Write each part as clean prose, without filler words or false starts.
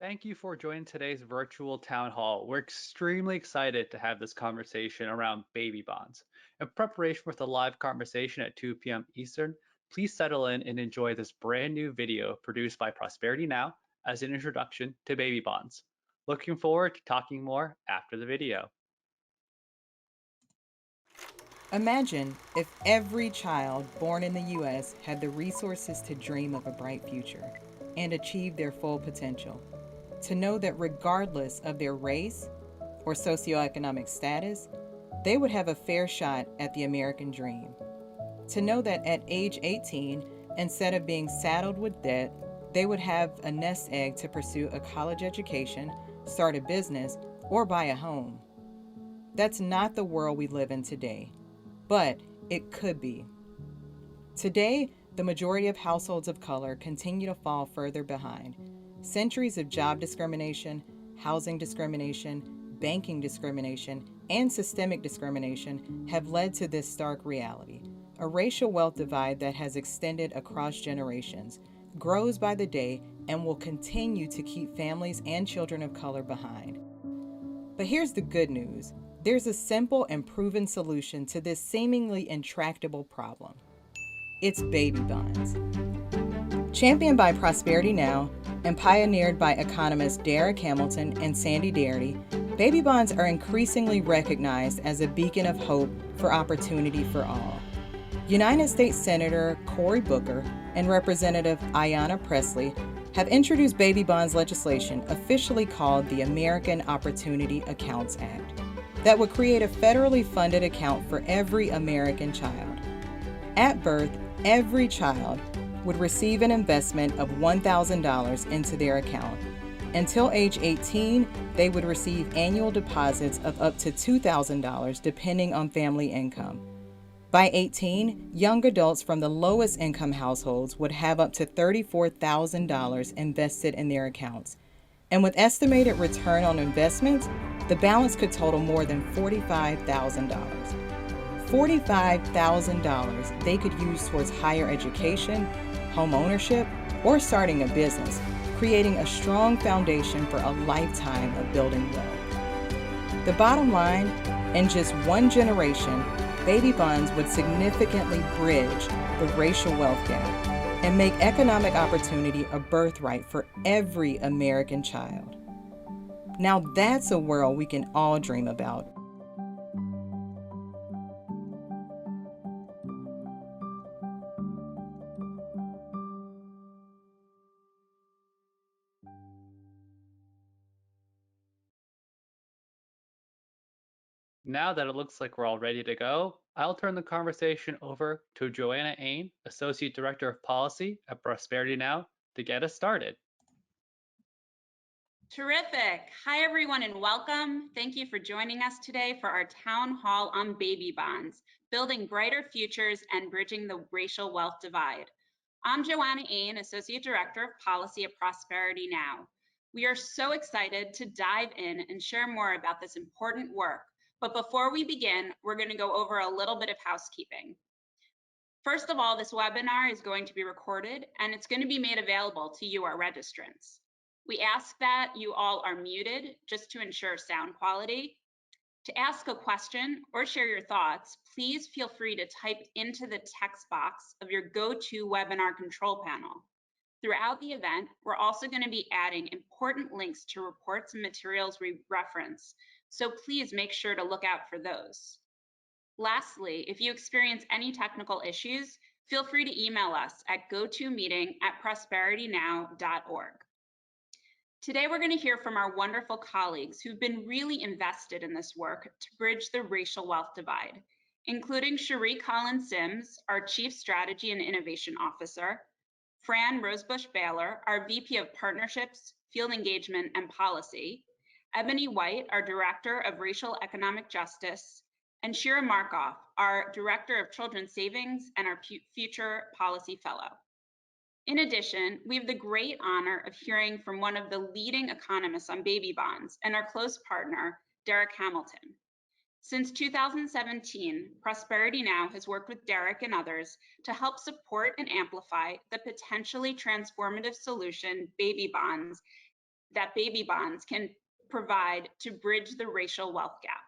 Thank you for joining today's virtual town hall. We're extremely excited to have this conversation around baby bonds. In preparation for the live conversation at 2 p.m. Eastern, please settle in and enjoy this brand new video produced by Prosperity Now as an introduction to baby bonds. Looking forward to talking more after the video. Imagine if every child born in the U.S. had the resources to dream of a bright future and achieve their full potential. To know that regardless of their race or socioeconomic status, they would have a fair shot at the American dream. To know that at age 18, instead of being saddled with debt, they would have a nest egg to pursue a college education, start a business, or buy a home. That's not the world we live in today, but it could be. Today, the majority of households of color continue to fall further behind. Centuries of job discrimination, housing discrimination, banking discrimination, and systemic discrimination have led to this stark reality. A racial wealth divide that has extended across generations, grows by the day, and will continue to keep families and children of color behind. But here's the good news: there's a simple and proven solution to this seemingly intractable problem. It's baby bonds. Championed by Prosperity Now and pioneered by economists Derek Hamilton and Sandy Darity, baby bonds are increasingly recognized as a beacon of hope for opportunity for all. United States Senator Cory Booker and Representative Ayanna Pressley have introduced baby bonds legislation officially called the American Opportunity Accounts Act that would create a federally funded account for every American child. At birth, every child would receive an investment of $1,000 into their account. Until age 18, they would receive annual deposits of up to $2,000 depending on family income. By 18, young adults from the lowest income households would have up to $34,000 invested in their accounts. And with estimated return on investments, the balance could total more than $45,000. $45,000 they could use towards higher education, home ownership, or starting a business, creating a strong foundation for a lifetime of building wealth. The bottom line, in just one generation, baby bonds would significantly bridge the racial wealth gap and make economic opportunity a birthright for every American child. Now that's a world we can all dream about. Now that it looks like we're all ready to go, I'll turn the conversation over to Joanna Ain, Associate Director of Policy at Prosperity Now, to get us started. Terrific. Hi, everyone, and welcome. Thank you for joining us today for our town hall on baby bonds, building brighter futures and bridging the racial wealth divide. I'm Joanna Ain, Associate Director of Policy at Prosperity Now. We are so excited to dive in and share more about this important work. But before we begin, we're going to go over a little bit of housekeeping. First of all, this webinar is going to be recorded and it's going to be made available to you, our registrants. We ask that you all are muted just to ensure sound quality. To ask a question or share your thoughts, please feel free to type into the text box of your GoToWebinar control panel. Throughout the event, we're also going to be adding important links to reports and materials we reference, so please make sure to look out for those. Lastly, if you experience any technical issues, feel free to email us at gotomeeting@prosperitynow.org. Today, we're going to hear from our wonderful colleagues who've been really invested in this work to bridge the racial wealth divide, including Cherie Collins Sims, our Chief Strategy and Innovation Officer, Fran Rosebush Baylor, our VP of Partnerships, Field Engagement, and Policy, Ebony White, our Director of Racial Economic Justice, and Shira Markoff, our Director of Children's Savings and our Future Policy Fellow. In addition, we have the great honor of hearing from one of the leading economists on baby bonds and our close partner, Derek Hamilton. Since 2017, Prosperity Now has worked with Derek and others to help support and amplify the potentially transformative solution baby bonds that baby bonds can provide to bridge the racial wealth gap.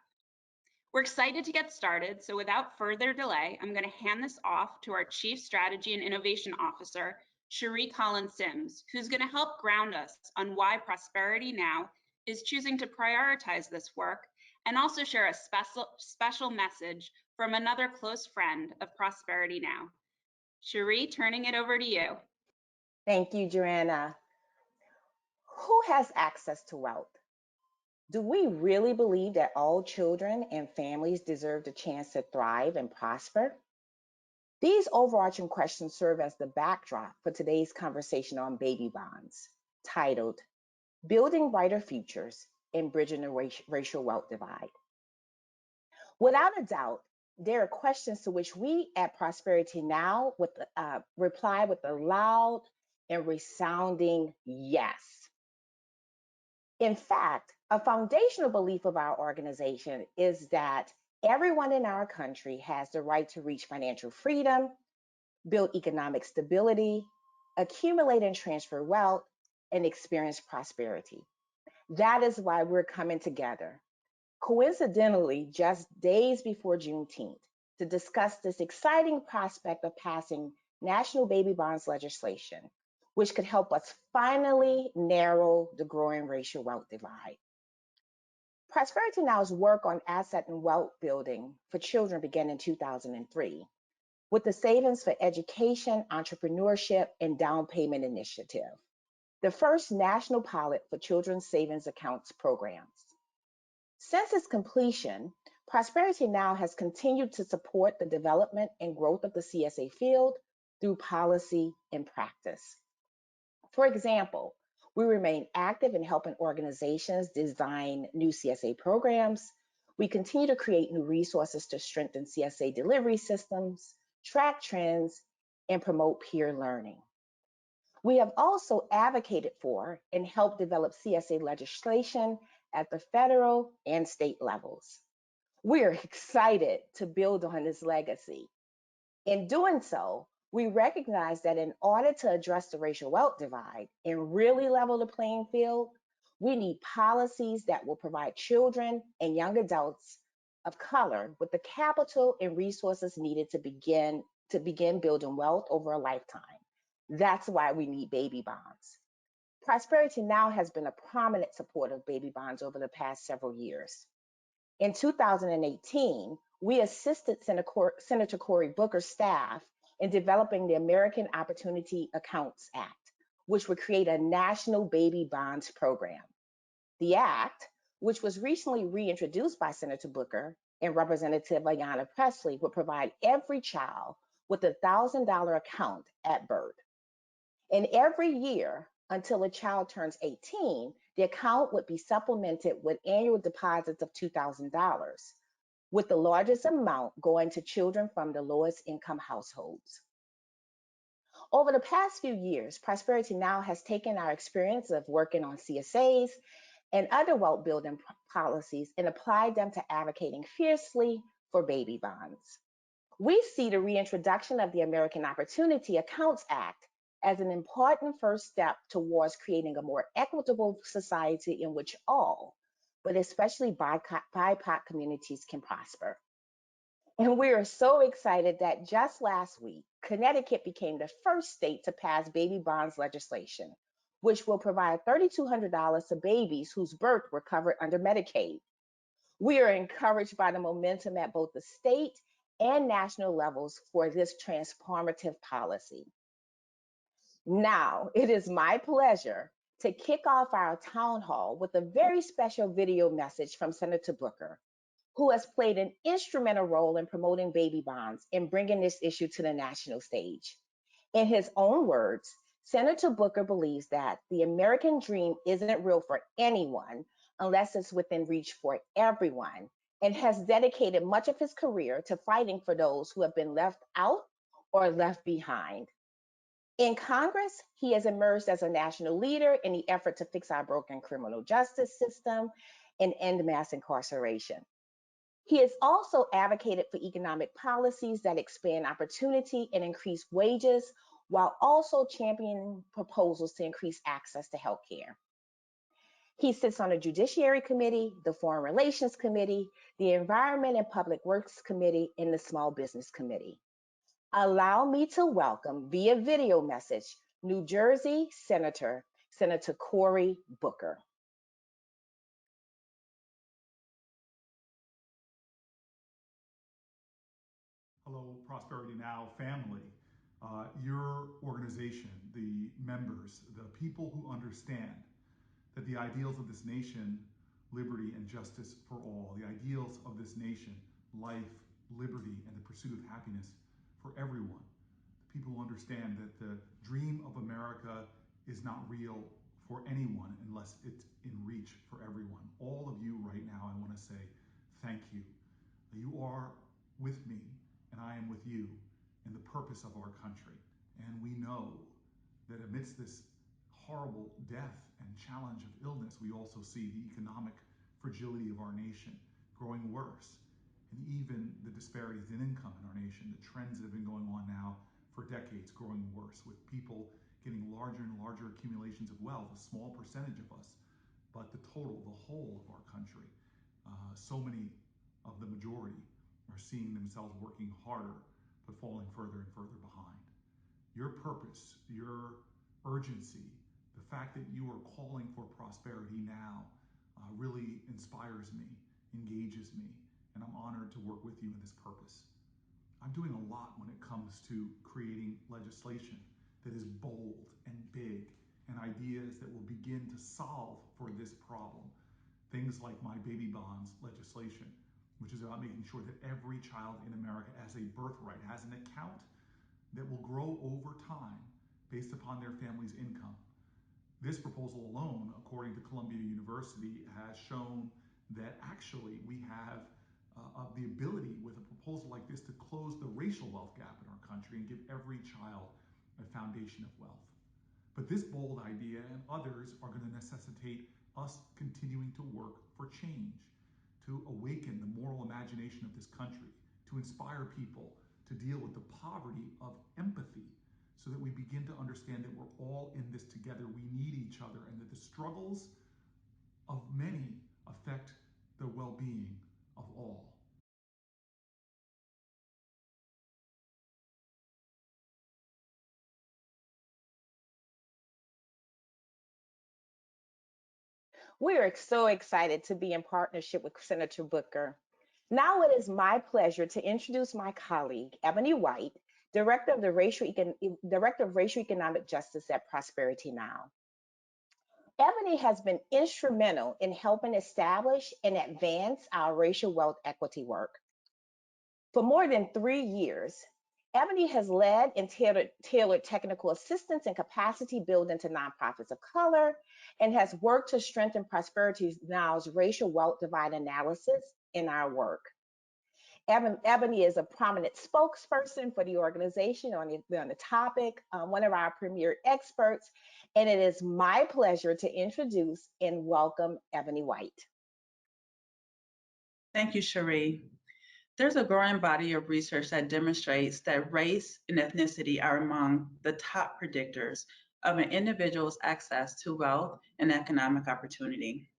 We're excited to get started, so without further delay, I'm going to hand this off to our Chief Strategy and Innovation Officer, Cherie Collins-Sims, who's going to help ground us on why Prosperity Now is choosing to prioritize this work and also share a special message from another close friend of Prosperity Now. Cherie, turning it over to you. Thank you, Joanna. Who has access to wealth? Do we really believe that all children and families deserve the chance to thrive and prosper? These overarching questions serve as the backdrop for today's conversation on baby bonds, titled Building Brighter Futures and Bridging the Racial Wealth Divide. Without a doubt, there are questions to which we at Prosperity Now reply with a loud and resounding yes. In fact, a foundational belief of our organization is that everyone in our country has the right to reach financial freedom, build economic stability, accumulate and transfer wealth, and experience prosperity. That is why we're coming together, coincidentally, just days before Juneteenth, to discuss this exciting prospect of passing national baby bonds legislation, which could help us finally narrow the growing racial wealth divide. Prosperity Now's work on asset and wealth building for children began in 2003 with the Savings for Education, Entrepreneurship, and Down Payment Initiative, the first national pilot for children's savings accounts programs. Since its completion, Prosperity Now has continued to support the development and growth of the CSA field through policy and practice. For example, we remain active in helping organizations design new CSA programs. We continue to create new resources to strengthen CSA delivery systems, track trends, and promote peer learning. We have also advocated for and helped develop CSA legislation at the federal and state levels. We are excited to build on this legacy. In doing so, we recognize that in order to address the racial wealth divide and really level the playing field, we need policies that will provide children and young adults of color with the capital and resources needed to begin building wealth over a lifetime. That's why we need baby bonds. Prosperity Now has been a prominent supporter of baby bonds over the past several years. In 2018, we assisted Senator Cory Booker's staff in developing the American Opportunity Accounts Act, which would create a national baby bonds program. The act, which was recently reintroduced by Senator Booker and Representative Ayanna Pressley, would provide every child with a $1,000 account at birth. And every year until a child turns 18, the account would be supplemented with annual deposits of $2,000, with the largest amount going to children from the lowest income households. Over the past few years, Prosperity Now has taken our experience of working on CSAs and other wealth building policies and applied them to advocating fiercely for baby bonds. We see the reintroduction of the American Opportunity Accounts Act as an important first step towards creating a more equitable society in which all, but especially BIPOC communities can prosper. And we are so excited that just last week, Connecticut became the first state to pass baby bonds legislation, which will provide $3,200 to babies whose birth were covered under Medicaid. We are encouraged by the momentum at both the state and national levels for this transformative policy. Now, it is my pleasure to kick off our town hall with a very special video message from Senator Booker, who has played an instrumental role in promoting baby bonds and bringing this issue to the national stage. In his own words, Senator Booker believes that the American dream isn't real for anyone unless it's within reach for everyone, and has dedicated much of his career to fighting for those who have been left out or left behind. In Congress, he has emerged as a national leader in the effort to fix our broken criminal justice system and end mass incarceration. He has also advocated for economic policies that expand opportunity and increase wages, while also championing proposals to increase access to healthcare. He sits on the Judiciary Committee, the Foreign Relations Committee, the Environment and Public Works Committee, and the Small Business Committee. Allow me to welcome via video message New Jersey Senator Cory Booker. Hello, Prosperity Now family. Your organization, the members, the people who understand that the ideals of this nation, liberty and justice for all, the ideals of this nation, life, liberty, and the pursuit of happiness for everyone, the people who understand that the dream of America is not real for anyone unless it's in reach for everyone. All of you right now, I want to say thank you. You are with me and I am with you in the purpose of our country. And we know that amidst this horrible death and challenge of illness, we also see the economic fragility of our nation growing worse, and even the disparities in income in our nation, the trends that have been going on now for decades growing worse, with people getting larger and larger accumulations of wealth, a small percentage of us, but the total, the whole of our country, so many of the majority are seeing themselves working harder, but falling further and further behind. Your purpose, your urgency, the fact that you are calling for prosperity now really inspires me, engages me, and I'm honored to work with you in this purpose. I'm doing a lot when it comes to creating legislation that is bold and big and ideas that will begin to solve for this problem. Things like my baby bonds legislation, which is about making sure that every child in America has a birthright, has an account that will grow over time based upon their family's income. This proposal alone, according to Columbia University, has shown that actually we have the ability with a proposal like this to close the racial wealth gap in our country and give every child a foundation of wealth. But this bold idea and others are going to necessitate us continuing to work for change, to awaken the moral imagination of this country, to inspire people to deal with the poverty of empathy so that we begin to understand that we're all in this together. We need each other, and that the struggles of many affect the well-being of all. We are so excited to be in partnership with Senator Booker. Now it is my pleasure to introduce my colleague, Ebony White, Director of Racial Economic Justice at Prosperity Now. Ebony has been instrumental in helping establish and advance our racial wealth equity work. For more than 3 years, Ebony has led and tailored technical assistance and capacity building to nonprofits of color and has worked to strengthen Prosperity Now's racial wealth divide analysis in our work. Ebony is a prominent spokesperson for the organization on the topic, one of our premier experts, and it is my pleasure to introduce and welcome Ebony White. Thank you, Cherie. There's a growing body of research that demonstrates that race and ethnicity are among the top predictors of an individual's access to wealth and economic opportunity.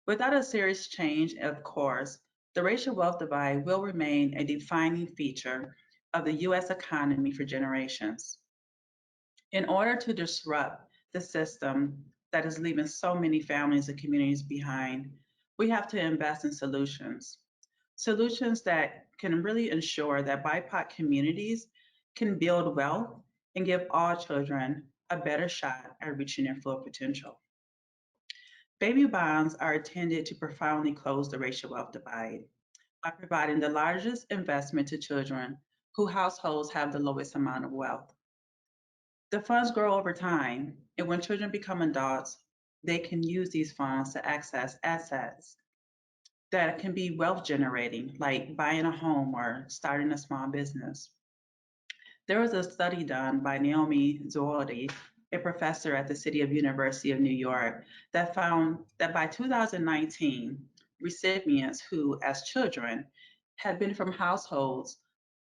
Without a serious change, of course, the racial wealth divide will remain a defining feature of the U.S. economy for generations. In order to disrupt the system that is leaving so many families and communities behind, we have to invest in solutions that can really ensure that BIPOC communities can build wealth and give all children a better shot at reaching their full potential. Baby bonds are intended to profoundly close the racial wealth divide by providing the largest investment to children whose households have the lowest amount of wealth. The funds grow over time, and when children become adults, they can use these funds to access assets that can be wealth generating, like buying a home or starting a small business. There was a study done by Naomi Zoodi, a professor at the University of New York, that found that by 2019, recipients who, as children, had been from households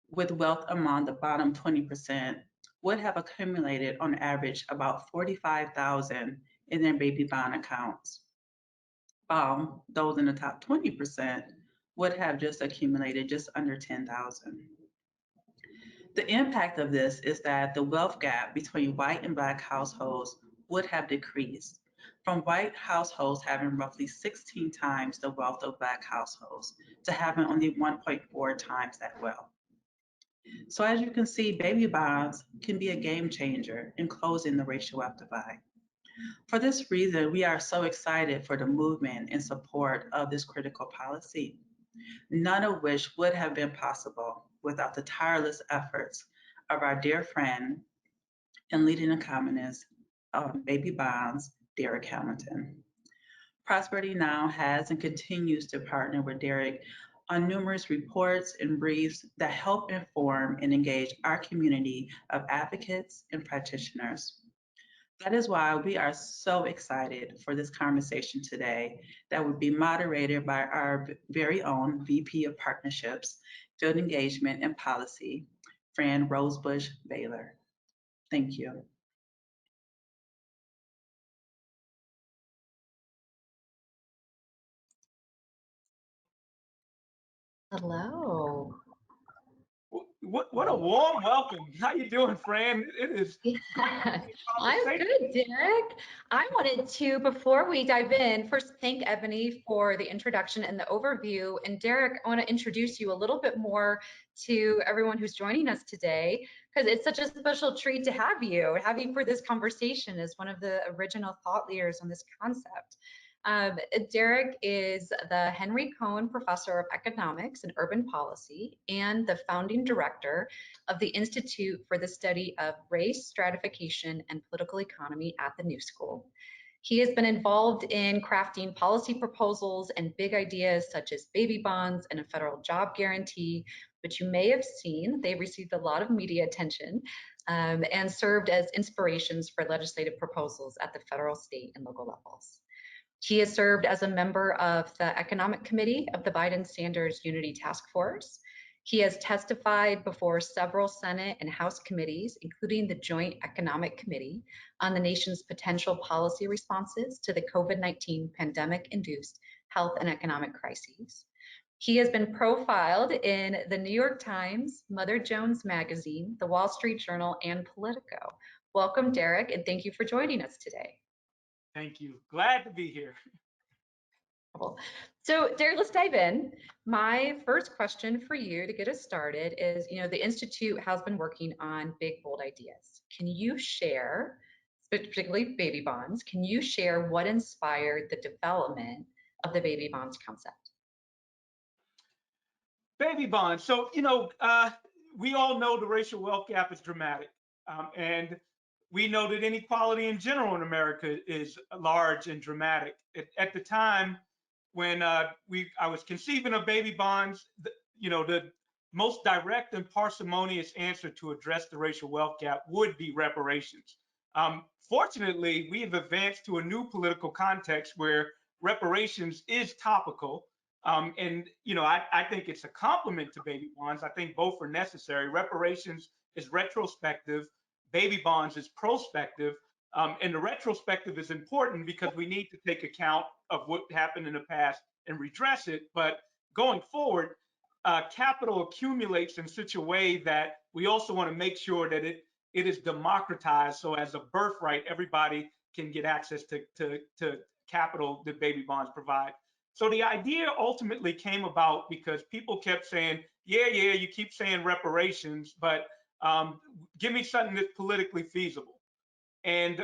with wealth among the bottom 20% would have accumulated on average about $45,000 in their baby bond accounts. those in the top 20% would have just accumulated just under 10,000. The impact of this is that the wealth gap between white and Black households would have decreased, from white households having roughly 16 times the wealth of Black households to having only 1.4 times that wealth. So as you can see, baby bonds can be a game changer in closing the racial wealth divide. For this reason, we are so excited for the movement in support of this critical policy, none of which would have been possible without the tireless efforts of our dear friend and leading economist of baby bonds, Derek Hamilton. Prosperity Now has and continues to partner with Derek on numerous reports and briefs that help inform and engage our community of advocates and practitioners. That is why we are so excited for this conversation today that will be moderated by our very own VP of Partnerships, Field Engagement and Policy, Fran Rosebush Baylor. Thank you. Hello. What a warm welcome. How you doing, Fran? It is I'm good, Derek. I wanted to, before we dive in, first thank Ebony for the introduction and the overview. And Derek, I want to introduce you a little bit more to everyone who's joining us today, because it's such a special treat to have you for this conversation as one of the original thought leaders on this concept. Derek is the Henry Cohen Professor of Economics and Urban Policy and the founding director of the Institute for the Study of Race, Stratification, and Political Economy at the New School. He has been involved in crafting policy proposals and big ideas such as baby bonds and a federal job guarantee, which you may have seen. They received a lot of media attention and served as inspirations for legislative proposals at the federal, state, and local levels. He has served as a member of the Economic Committee of the Biden-Sanders Unity Task Force. He has testified before several Senate and House committees, including the Joint Economic Committee on the nation's potential policy responses to the COVID-19 pandemic-induced health and economic crises. He has been profiled in the New York Times, Mother Jones Magazine, the Wall Street Journal, and Politico. Welcome, Derek, and thank you for joining us today. Thank you. Glad to be here. So, Derek, let's dive in. My first question for you to get us started is, the Institute has been working on big, bold ideas. Can you share, particularly baby bonds, can you share what inspired the development of the baby bonds concept? Baby bonds. So, we all know the racial wealth gap is dramatic. And we know that inequality in general in America is large and dramatic. At the time when I was conceiving of baby bonds, the most direct and parsimonious answer to address the racial wealth gap would be reparations. Fortunately, we have advanced to a new political context where reparations is topical. And I think it's a complement to baby bonds. I think both are necessary. Reparations is retrospective. Baby bonds is prospective. And the retrospective is important because we need to take account of what happened in the past and redress it. But going forward, capital accumulates in such a way that we also want to make sure that it is democratized. So as a birthright, everybody can get access to capital that baby bonds provide. So the idea ultimately came about because people kept saying, yeah, you keep saying reparations, but give me something that's politically feasible. And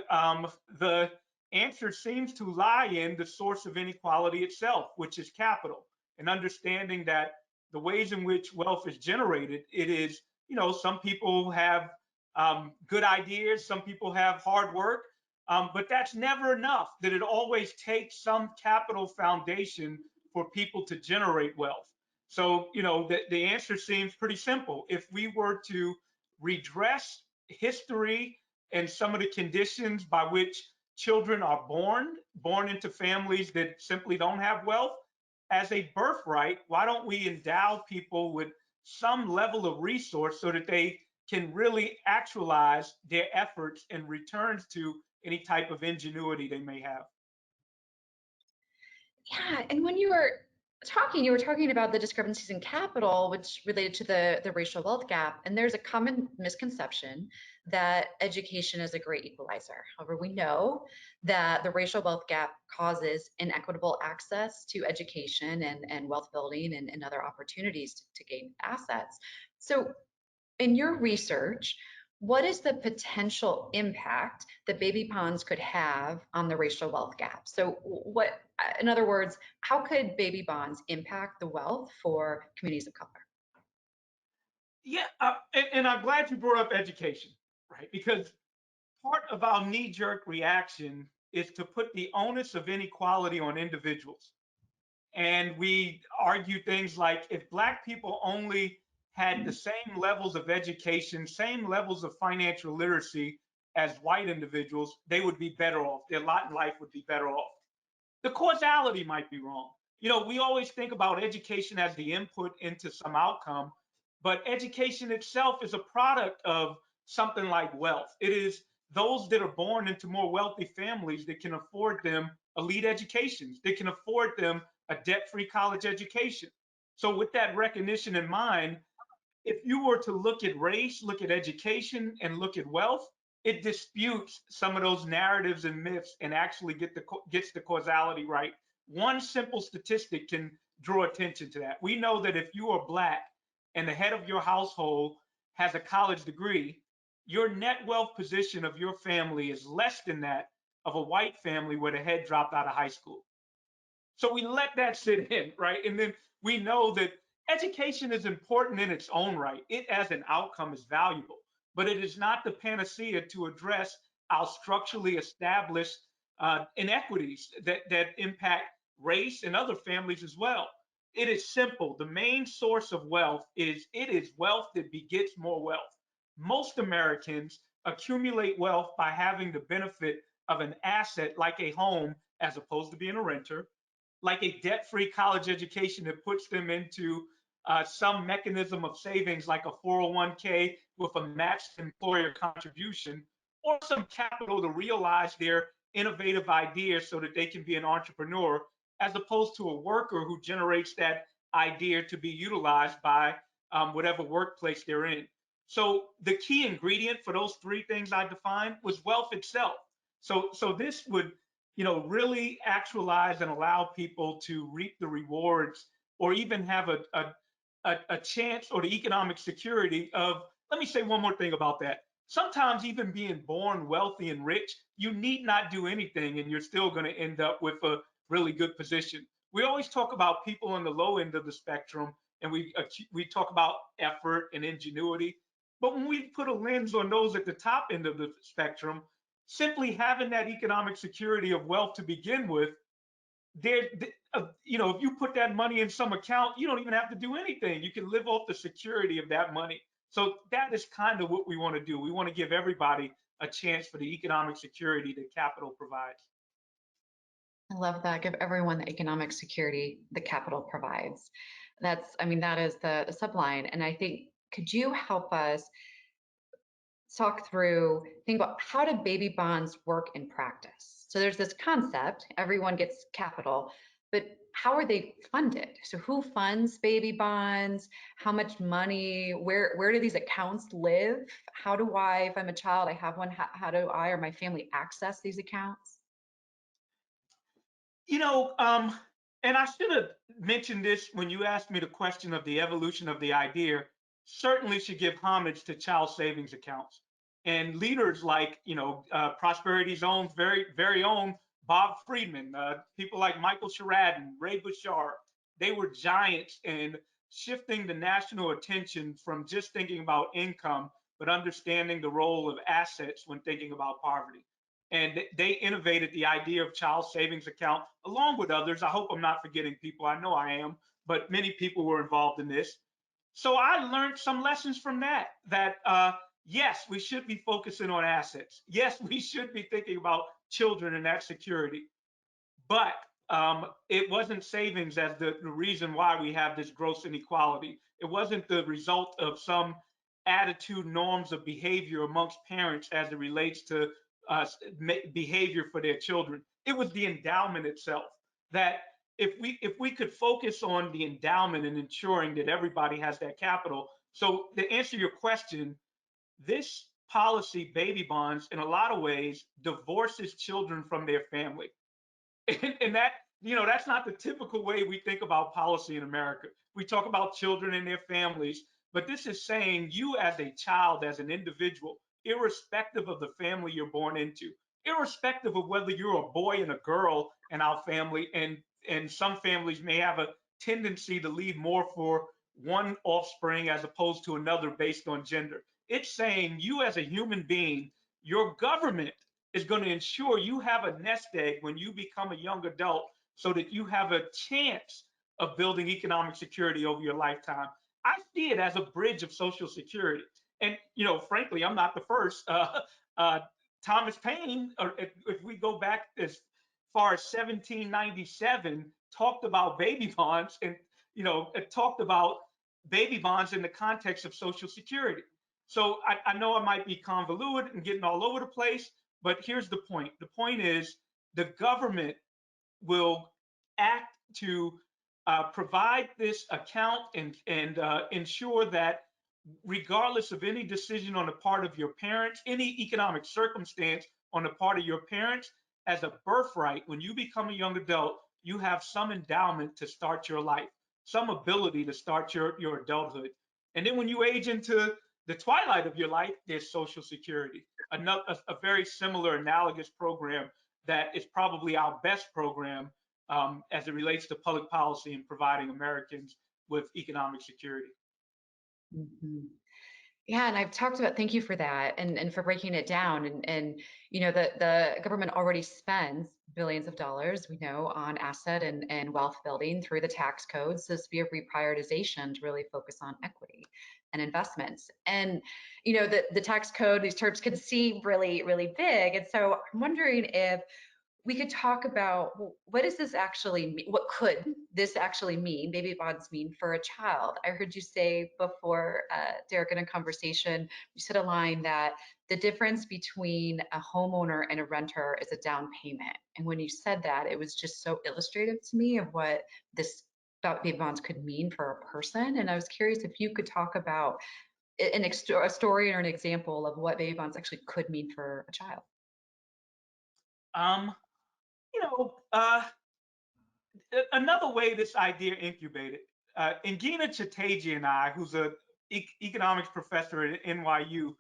the answer seems to lie in the source of inequality itself, which is capital, and understanding that the ways in which wealth is generated, it is, some people have good ideas, some people have hard work, but that's never enough, that it always takes some capital foundation for people to generate wealth. So, the answer seems pretty simple. If we were to redress history and some of the conditions by which children are born into families that simply don't have wealth, as a birthright, why don't we endow people with some level of resource so that they can really actualize their efforts and returns to any type of ingenuity they may have? Yeah, and when you were talking about the discrepancies in capital, which related to the racial wealth gap, and there's a common misconception that education is a great equalizer. However, we know that the racial wealth gap causes inequitable access to education and wealth building and other opportunities to gain assets. So in your research, what is the potential impact that baby bonds could have on the racial wealth gap? So in other words, how could baby bonds impact the wealth for communities of color? Yeah, and I'm glad you brought up education, right? Because part of our knee-jerk reaction is to put the onus of inequality on individuals. And we argue things like if Black people only had the same levels of education, same levels of financial literacy as white individuals, they would be better off. Their lot in life would be better off. The causality might be wrong. We always think about education as the input into some outcome, but education itself is a product of something like wealth. It is those that are born into more wealthy families that can afford them elite educations, that can afford them a debt-free college education. So with that recognition in mind, if you were to look at race, look at education, and look at wealth, it disputes some of those narratives and myths and actually gets the causality right. One simple statistic can draw attention to that. We know that if you are Black and the head of your household has a college degree, your net wealth position of your family is less than that of a white family where the head dropped out of high school. So we let that sit in, right? And then we know that education is important in its own right. It as an outcome is valuable, but it is not the panacea to address our structurally established inequities that impact race and other families as well. It is simple. The main source of wealth is it is wealth that begets more wealth. Most Americans accumulate wealth by having the benefit of an asset like a home as opposed to being a renter, like a debt-free college education that puts them into some mechanism of savings like a 401k with a matched employer contribution, or some capital to realize their innovative ideas so that they can be an entrepreneur, as opposed to a worker who generates that idea to be utilized by whatever workplace they're in. So the key ingredient for those three things I defined was wealth itself. So this would really actualize and allow people to reap the rewards or even have a chance or the economic security of, let me say one more thing about that. Sometimes even being born wealthy and rich, you need not do anything and you're still going to end up with a really good position. We always talk about people on the low end of the spectrum and we talk about effort and ingenuity. But when we put a lens on those at the top end of the spectrum, simply having that economic security of wealth to begin with, if you put that money in some account, you don't even have to do anything. You can live off the security of that money. So that is kind of what we want to do. We want to give everybody a chance for the economic security that capital provides. I love that. Give everyone the economic security the capital provides. That is the subline. And I think, could you help us think about how do baby bonds work in practice? So there's this concept, everyone gets capital, but how are they funded? So who funds baby bonds? How much money? Where do these accounts live? How do I, if I'm a child, I have one, how do I or my family access these accounts? And I should have mentioned this when you asked me the question of the evolution of the idea. Certainly should give homage to child savings accounts and leaders like Prosperity Zone's very own Bob Friedman, people like Michael Sherrod, Ray Bouchard. They were giants in shifting the national attention from just thinking about income, but understanding the role of assets when thinking about poverty. And they innovated the idea of child savings account along with others. I hope I'm not forgetting people. I know I am, but many people were involved in this. So I learned some lessons from that yes, we should be focusing on assets. Yes, we should be thinking about children and that security. But it wasn't savings as the reason why we have this gross inequality. It wasn't the result of some attitude, norms of behavior amongst parents as it relates to behavior for their children. It was the endowment itself that if we could focus on the endowment and ensuring that everybody has that capital. So to answer your question, this policy, baby bonds, in a lot of ways divorces children from their family. And that, that's not the typical way we think about policy in America. We talk about children and their families, but this is saying you as a child, as an individual, irrespective of the family you're born into, irrespective of whether you're a boy and a girl in our family, and some families may have a tendency to leave more for one offspring as opposed to another based on gender. It's saying you as a human being, your government is going to ensure you have a nest egg when you become a young adult so that you have a chance of building economic security over your lifetime. I see it as a bridge of social security. And, frankly, I'm not the first. Uh, Thomas Paine, or if we go back as far as 1797, talked about baby bonds, and, it talked about baby bonds in the context of social security. So I know I might be convoluted and getting all over the place, but here's the point. The point is the government will act to provide this account and ensure that regardless of any decision on the part of your parents, any economic circumstance on the part of your parents, as a birthright, when you become a young adult, you have some endowment to start your life, some ability to start your adulthood. And then when you age into the twilight of your life, there's Social Security, a very similar analogous program that is probably our best program as it relates to public policy and providing Americans with economic security. Mhm. Yeah, and I've talked about, thank you for that and for breaking it down. And the government already spends billions of dollars, we know, on asset and wealth building through the tax codes. So this would be a reprioritization to really focus on equity and investments. And the tax code, these terms can seem really, really big. And so I'm wondering if we could talk about, well, what does this actually mean? What could this actually mean, baby bonds mean for a child? I heard you say before, Derek, in a conversation, you said a line that the difference between a homeowner and a renter is a down payment. And when you said that, it was just so illustrative to me of what this baby bonds could mean for a person. And I was curious if you could talk about a story or an example of what baby bonds actually could mean for a child. Um, you know, Another way this idea incubated, Ngina Chiteji and I, who's a economics professor at NYU,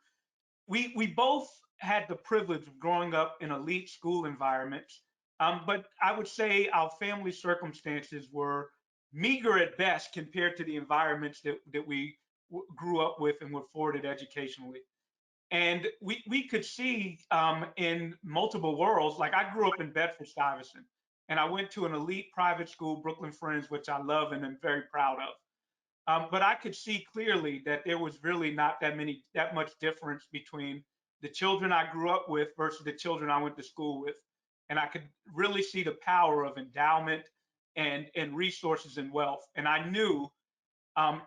we both had the privilege of growing up in elite school environments. But I would say our family circumstances were meager at best compared to the environments that we grew up with and were afforded educationally. And we could see in multiple worlds, like I grew up in Bedford-Stuyvesant, and I went to an elite private school, Brooklyn Friends, which I love and am very proud of. But I could see clearly that there was really not that much difference between the children I grew up with versus the children I went to school with. And I could really see the power of endowment and resources and wealth. And I knew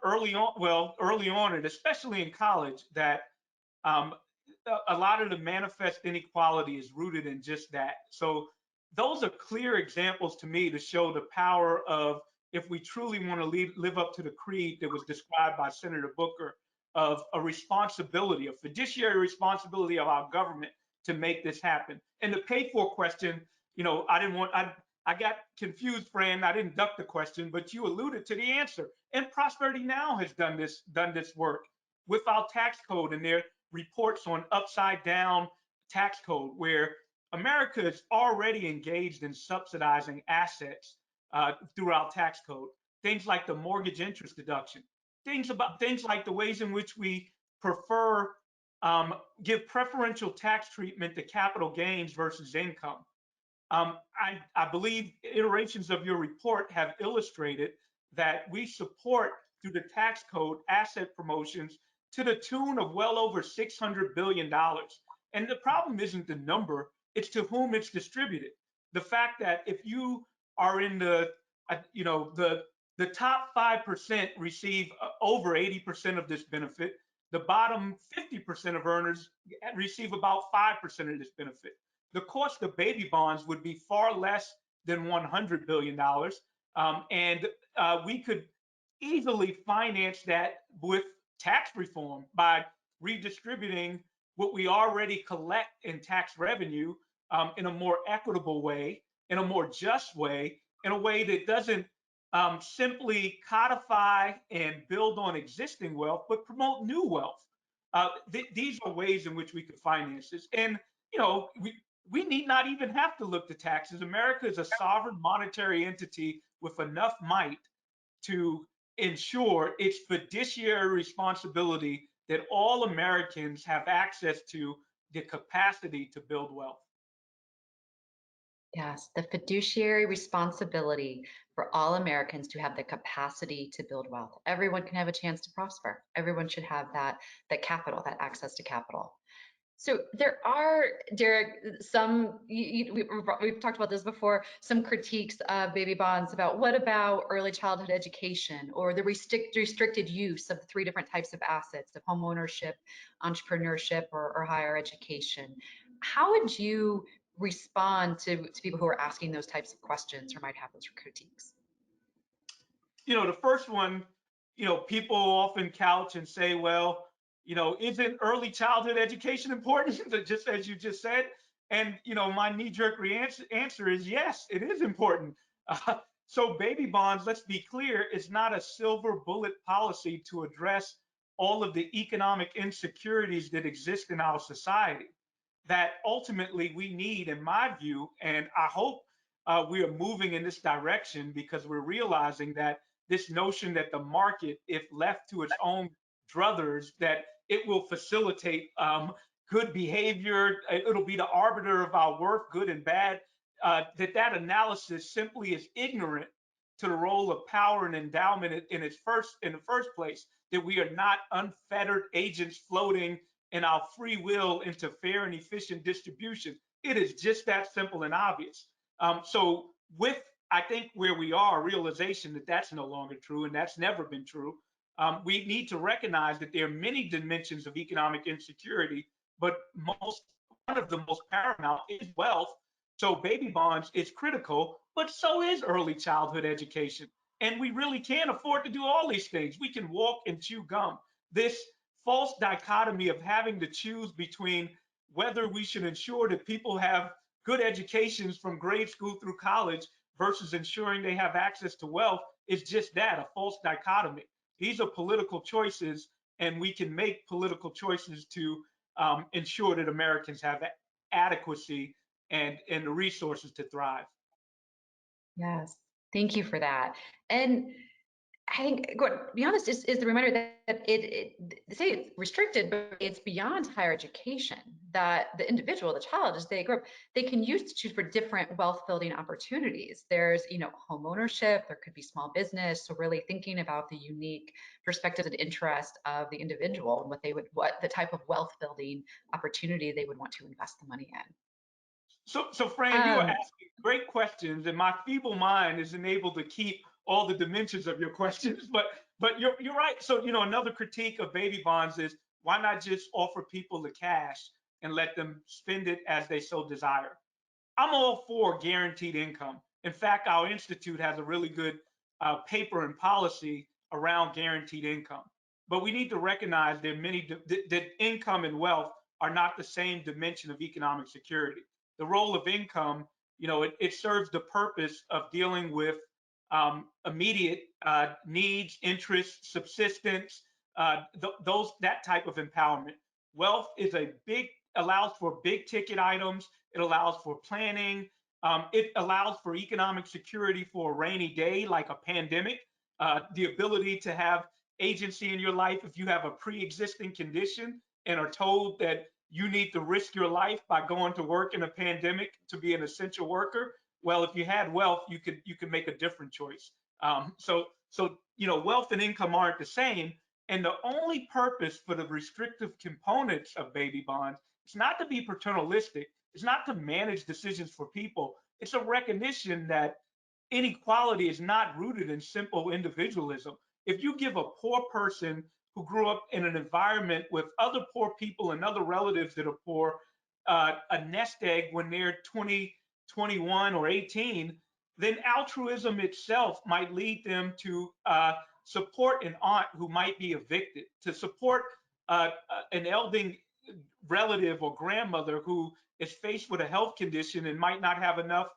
early on, and especially in college, that um, a lot of the manifest inequality is rooted in just that. So those are clear examples to me to show the power of, if we truly want to live up to the creed that was described by Senator Booker, of a responsibility, a fiduciary responsibility of our government to make this happen. And the pay for question, I got confused, Fran. I didn't duck the question, but you alluded to the answer. And Prosperity Now has done this work with our tax code and their reports on upside down tax code, where America is already engaged in subsidizing assets through our tax code. Things like the mortgage interest deduction, things like the ways in which we prefer give preferential tax treatment to capital gains versus income. I believe iterations of your report have illustrated that we support through the tax code asset promotions to the tune of well over $600 billion. And the problem isn't the number, it's to whom it's distributed. The fact that if you are in the top 5% receive over 80% of this benefit, the bottom 50% of earners receive about 5% of this benefit. The cost of baby bonds would be far less than $100 billion. And we could easily finance that with tax reform by redistributing what we already collect in tax revenue in a more equitable way, in a more just way, in a way that doesn't simply codify and build on existing wealth, but promote new wealth. These are ways in which we could finance this. And, you know, we need not even have to look to taxes. America is a sovereign monetary entity with enough might to ensure its fiduciary responsibility that all Americans have access to the capacity to build wealth. Yes, the fiduciary responsibility for all Americans to have the capacity to build wealth. Everyone can have a chance to prosper. Everyone should have that capital, that access to capital. So there are, Derek, we've talked about this before, some critiques of baby bonds about what about early childhood education or the restricted use of the three different types of assets of home ownership, entrepreneurship, or higher education. How would you respond to people who are asking those types of questions or might have those critiques? You know, the first one, you know, people often couch and say, well, you know, isn't early childhood education important? Just as you just said. And, you know, my knee-jerk answer is yes, it is important. So baby bonds, let's be clear, is not a silver bullet policy to address all of the economic insecurities that exist in our society that ultimately we need, in my view, and I hope we are moving in this direction because we're realizing that this notion that the market, if left to its own druthers, that it will facilitate good behavior, it'll be the arbiter of our worth, good and bad, that analysis simply is ignorant to the role of power and endowment in the first place, that we are not unfettered agents floating in our free will into fair and efficient distribution. It is just that simple and obvious. So with, I think, where we are, realization that that's no longer true and that's never been true, we need to recognize that there are many dimensions of economic insecurity, but one of the most paramount is wealth. So baby bonds is critical, but so is early childhood education. And we really can't afford to do all these things. We can walk and chew gum. This false dichotomy of having to choose between whether we should ensure that people have good educations from grade school through college versus ensuring they have access to wealth is just that, a false dichotomy. These are political choices, and we can make political choices to ensure that Americans have adequacy and the resources to thrive. Yes, thank you for that. And I think, to be honest, is the reminder that they say it's restricted, but it's beyond higher education. That the individual, the child, as they grow up, they can use to choose for different wealth building opportunities. There's, home ownership. There could be small business. So really thinking about the unique perspectives and interest of the individual and what the type of wealth building opportunity they would want to invest the money in. So Fran, you were asking great questions, and my feeble mind isn't able to keep all the dimensions of your questions. But you're right. So another critique of baby bonds is why not just offer people the cash and let them spend it as they so desire? I'm all for guaranteed income. In fact, our institute has a really good paper and policy around guaranteed income. But we need to recognize that income and wealth are not the same dimension of economic security. The role of income, it serves the purpose of dealing with immediate needs, interests, subsistence, that type of empowerment. Wealth allows for big ticket items. It allows for planning. It allows for economic security for a rainy day, like a pandemic. The ability to have agency in your life if you have a pre-existing condition and are told that you need to risk your life by going to work in a pandemic to be an essential worker. Well, if you had wealth, you could make a different choice. So wealth and income aren't the same. And the only purpose for the restrictive components of baby bonds is not to be paternalistic. It's not to manage decisions for people. It's a recognition that inequality is not rooted in simple individualism. If you give a poor person who grew up in an environment with other poor people and other relatives that are poor a nest egg when they're 20, 21, or 18, then altruism itself might lead them to support an aunt who might be evicted, to support an elderly relative or grandmother who is faced with a health condition and might not have enough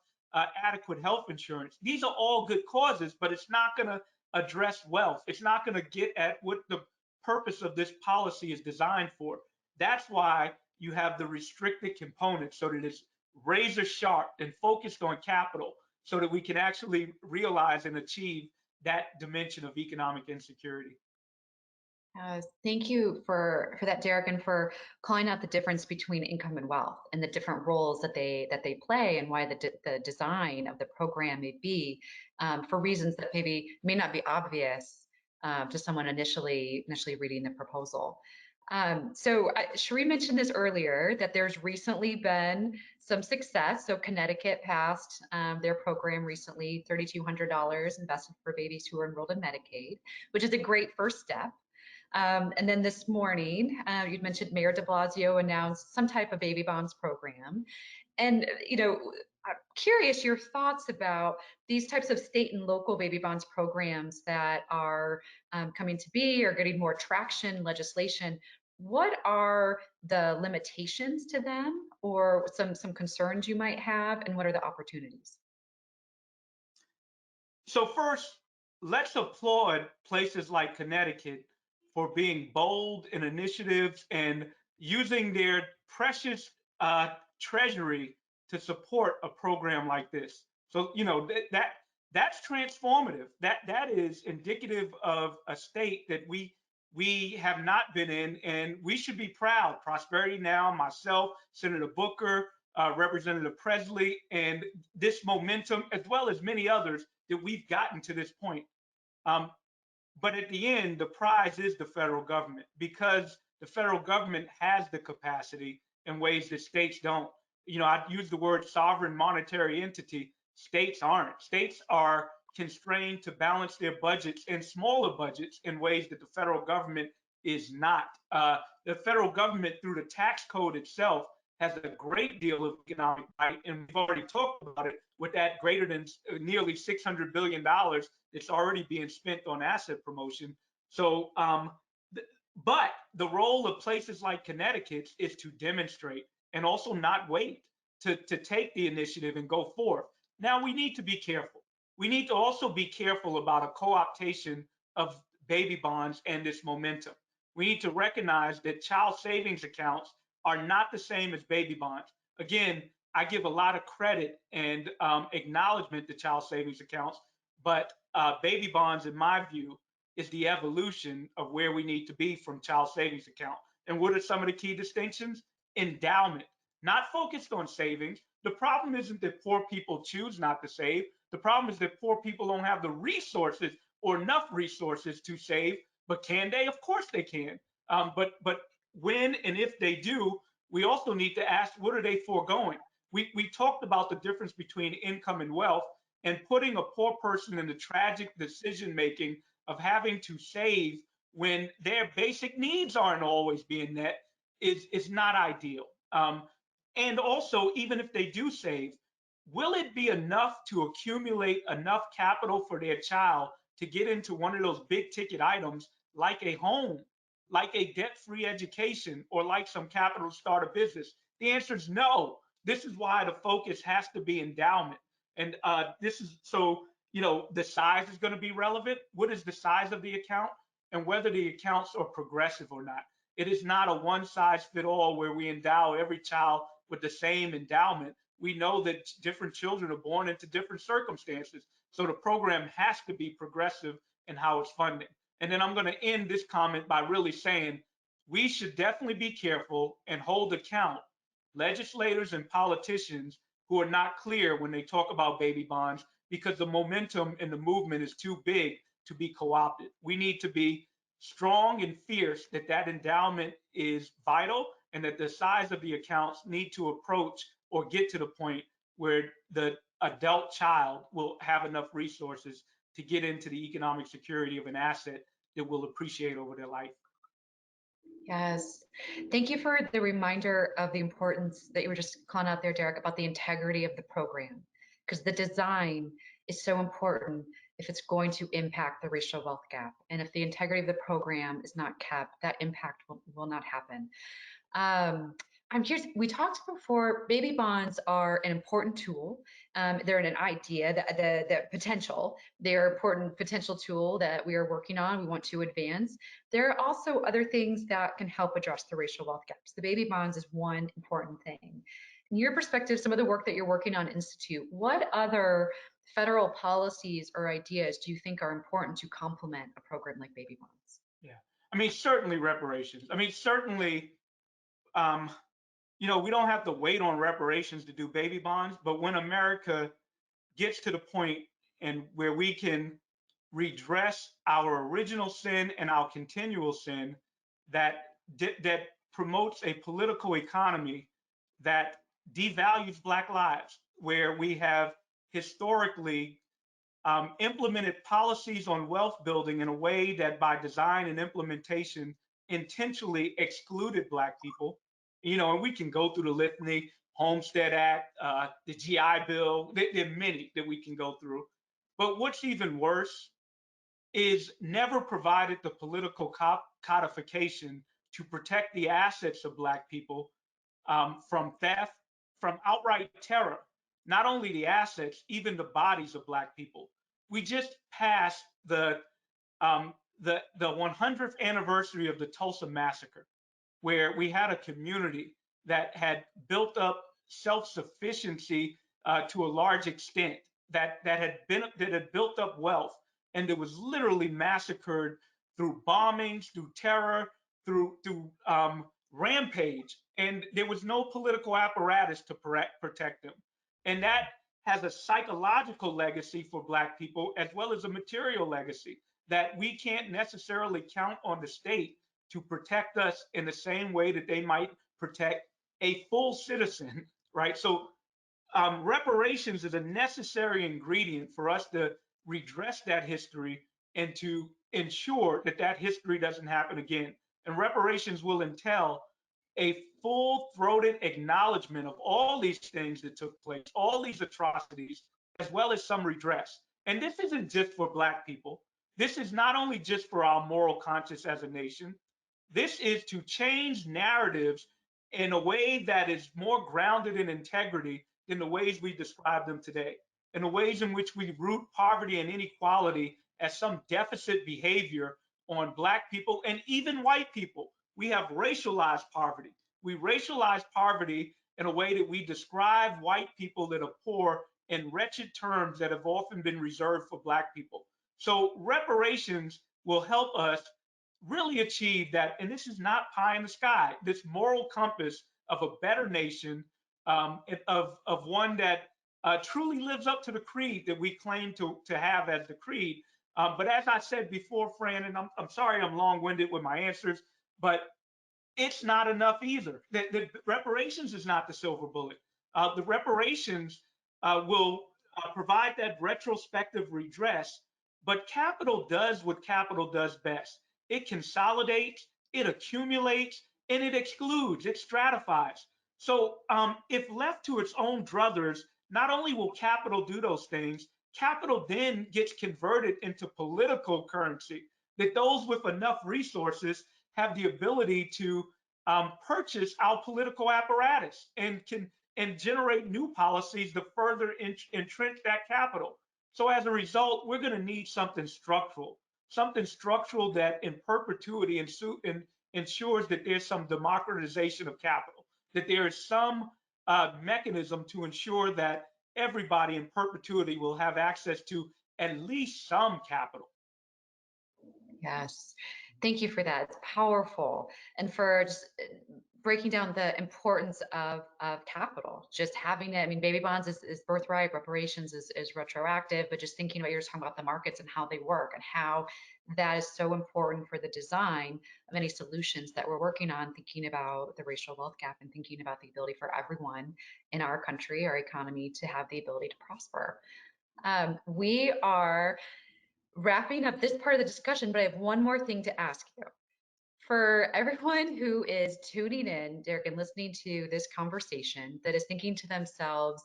adequate health insurance. These are all good causes, but it's not going to address wealth. It's not going to get at what the purpose of this policy is designed for. That's why you have the restricted component, so that it's razor sharp and focused on capital, so that we can actually realize and achieve that dimension of economic insecurity. Thank you for that, Derek, and for calling out the difference between income and wealth and the different roles that they play, and why the design of the program may be for reasons that maybe may not be obvious to someone initially reading the proposal. So Cherie mentioned this earlier, that there's recently been some success. So Connecticut passed their program recently, $3,200 invested for babies who are enrolled in Medicaid, which is a great first step. And then this morning, you'd mentioned Mayor de Blasio announced some type of baby bonds program. And, I'm curious your thoughts about these types of state and local baby bonds programs that are coming to be or getting more traction, legislation. What are the limitations to them, or some concerns you might have, and what are the opportunities? So first, let's applaud places like Connecticut for being bold in initiatives and using their precious treasury to support a program like this. So that's transformative. That is indicative of a state that we have not been in, and we should be proud. Prosperity Now, myself, Senator Booker, Representative Presley, and this momentum, as well as many others, that we've gotten to this point. But at the end, the prize is the federal government, because the federal government has the capacity in ways that states don't. I use the word sovereign monetary entity. States aren't. States are constrained to balance their budgets and smaller budgets in ways that the federal government is not. The federal government, through the tax code itself, has a great deal of economic might, and we've already talked about it with that greater than nearly $600 billion that's already being spent on asset promotion. So, but the role of places like Connecticut is to demonstrate and also not wait, to take the initiative and go forth. Now, we need to be careful. We need to also be careful about a co-optation of baby bonds and this momentum. We need to recognize that child savings accounts are not the same as baby bonds. Again, I give a lot of credit and acknowledgement to child savings accounts, but baby bonds, in my view, is the evolution of where we need to be from child savings account. And what are some of the key distinctions? Endowment, not focused on savings. The problem isn't that poor people choose not to save. The problem is that poor people don't have the resources or enough resources to save. But can they? Of course they can. But when and if they do, we also need to ask, what are they foregoing? We talked about the difference between income and wealth, and putting a poor person in the tragic decision making of having to save when their basic needs aren't always being met is not ideal. And also, even if they do save, will it be enough to accumulate enough capital for their child to get into one of those big ticket items like a home, like a debt-free education, or like some capital to start a business? The answer is no. This is why the focus has to be endowment. And this is so, the size is going to be relevant. What is the size of the account, and whether the accounts are progressive or not? It is not a one size fit all where we endow every child with the same endowment. We know that different children are born into different circumstances. So the program has to be progressive in how it's funded. And then I'm going to end this comment by really saying we should definitely be careful and hold account legislators and politicians who are not clear when they talk about baby bonds, because the momentum and the movement is too big to be co-opted. We need to be strong and fierce that that endowment is vital, and that the size of the accounts need to approach or get to the point where the adult child will have enough resources to get into the economic security of an asset that will appreciate over their life. Yes. Thank you for the reminder of the importance that you were just calling out there, Derek, about the integrity of the program. because the design is so important if it's going to impact the racial wealth gap. And if the integrity of the program is not kept, that impact will not happen. I'm curious, we talked before, baby bonds are an important tool. They're an idea, the potential. They're an important potential tool that we are working on, we want to advance. There are also other things that can help address the racial wealth gaps. The baby bonds is one important thing. In your perspective, some of the work that you're working on Institute, what other federal policies or ideas do you think are important to complement a program like baby bonds? Yeah, I mean, certainly reparations. I mean, certainly, we don't have to wait on reparations to do baby bonds, but when America gets to the point and where we can redress our original sin and our continual sin that that promotes a political economy that devalues Black lives, where we have historically implemented policies on wealth building in a way that by design and implementation intentionally excluded Black people. And we can go through the litany, Homestead Act, the GI Bill, there are many that we can go through. But what's even worse is never provided the political codification to protect the assets of Black people from theft, from outright terror, not only the assets, even the bodies of Black people. We just passed the 100th anniversary of the Tulsa Massacre, where we had a community that had built up self-sufficiency to a large extent, that had built up wealth, and it was literally massacred through bombings, through terror, through rampage, and there was no political apparatus to protect them. And that has a psychological legacy for Black people as well as a material legacy, that we can't necessarily count on the state to protect us in the same way that they might protect a full citizen, right? So reparations is a necessary ingredient for us to redress that history and to ensure that that history doesn't happen again. And reparations will entail a full-throated acknowledgement of all these things that took place, all these atrocities, as well as some redress. And this isn't just for Black people. This is not only just for our moral conscience as a nation. This is to change narratives in a way that is more grounded in integrity than the ways we describe them today, in the ways in which we root poverty and inequality as some deficit behavior on Black people and even white people. We have racialized poverty. We racialize poverty in a way that we describe white people that are poor in wretched terms that have often been reserved for Black people. So reparations will help us really achieve that. And this is not pie in the sky, this moral compass of a better nation, of one that truly lives up to the creed that we claim to have as the creed. But as I said before, Fran, and I'm sorry I'm long-winded with my answers, but it's not enough either. The reparations is not the silver bullet. The reparations will provide that retrospective redress, but capital does what capital does best. It consolidates, it accumulates, and it excludes, it stratifies. So if left to its own druthers, not only will capital do those things, capital then gets converted into political currency, that those with enough resources have the ability to purchase our political apparatus and generate new policies to further entrench that capital. So as a result, we're going to need something structural that in perpetuity ensures that there's some democratization of capital, that there is some mechanism to ensure that everybody in perpetuity will have access to at least some capital. Yes, thank you for that. It's powerful. And for just breaking down the importance of capital, just having it. I mean, baby bonds is birthright, reparations is retroactive, but just thinking about, you're talking about the markets and how they work and how that is so important for the design of any solutions that we're working on, thinking about the racial wealth gap and thinking about the ability for everyone in our country, our economy, to have the ability to prosper. We are wrapping up this part of the discussion, but I have one more thing to ask you. For everyone who is tuning in, Derek, and listening to this conversation, that is thinking to themselves,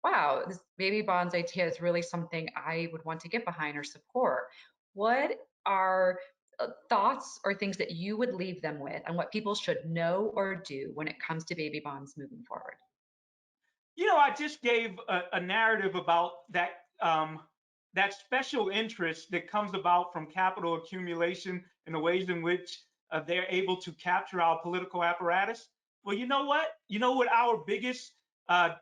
wow, this baby bonds idea is really something I would want to get behind or support. What are thoughts or things that you would leave them with on what people should know or do when it comes to baby bonds moving forward? I just gave a narrative about that special interest that comes about from capital accumulation and the ways in which they're able to capture our political apparatus. Well, you know what? You know what our biggest